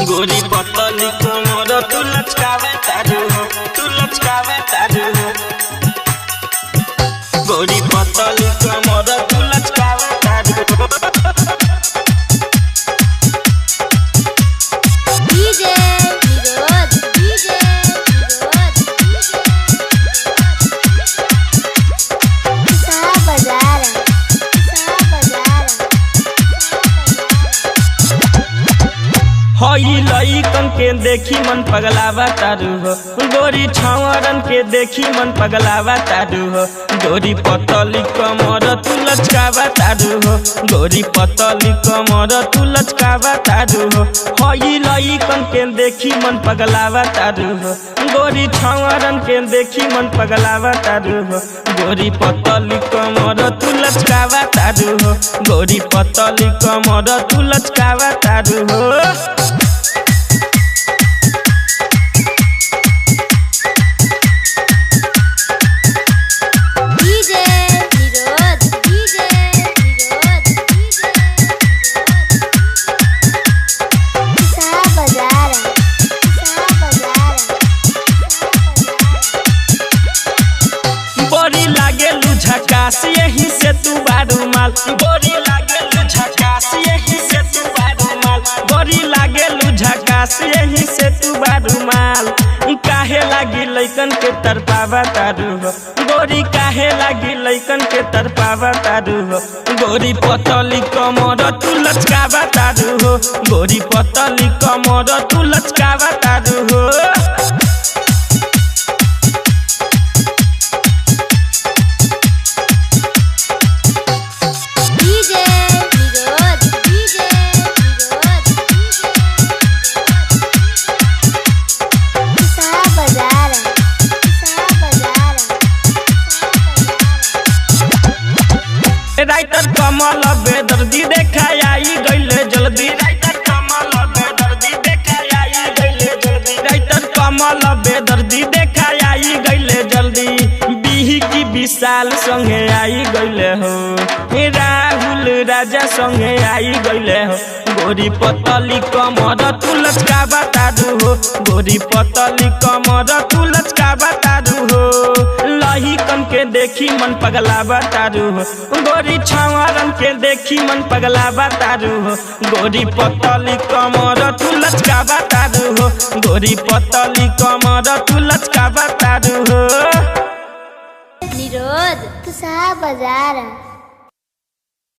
गोरी पतली कमर तू लचकावे तारू हो, तू लचकावे तारू हो। गोरी पतली कमर तू लचकावे तारू हो। डीजे निरोध सा बाजार हई लइकन के देखी मन पगलावा तारू हो, गोरी छावरन के देखी मन पगलावा तारू हो। गोरी पतली कमर तू लचकावा तारू हो, गोरी पतली कमर तू लचकावा तारू हो। हई लइकन के देखी मन पगलावा तारू हो, गोरी छावरन के देखी मन पगलावा तारू हो। गोरी पतली कमर तू लचकावा तारू हो, गोरी पतली कमर तू लचकावा तारू हो। डीजे निरोध सा बाजार बड़ी लागेलू झकास यही से तू बारू माल, बड़ी लागेलू झकास यही से तू बारू माल, बड़ी लागेलू झकास यही से तू बारू माल। काहे लागी लइकन के तरपावा तारू हो, गोरी काहे लागी लइकन के तरपावा तारू हो। गोरी पतली कमर तू लचकावा तारू हो, गोरी पतली कमर तू लचकावा तारू हो। डीजे निरोध सा बाजार राइटर कमल बेदर्दी देखा आई गईले जल्दी, राइटर कमल बेदर्दी देखा आई गईले जल्दी, राइटर कमल बेदर्दी देखा आई गईले जल्दी। बिही की विशाल संगे आई गईले हो, राहुल राजा संगे आई गईले हो। गोरी पतली कमर तू लचकावा तारू हो, गोरी पतली कमर तू लचकावा तारू हो। लहिकन के देखी मन पगलावा तारू हो, गोरी छावरन के देखी मन पगलावा तारू हो। गोरी पतली कमर तू लचकावा तारू हो, गोरी पतली कमर तू लचकावा तारू हो। निरोध सा बाजार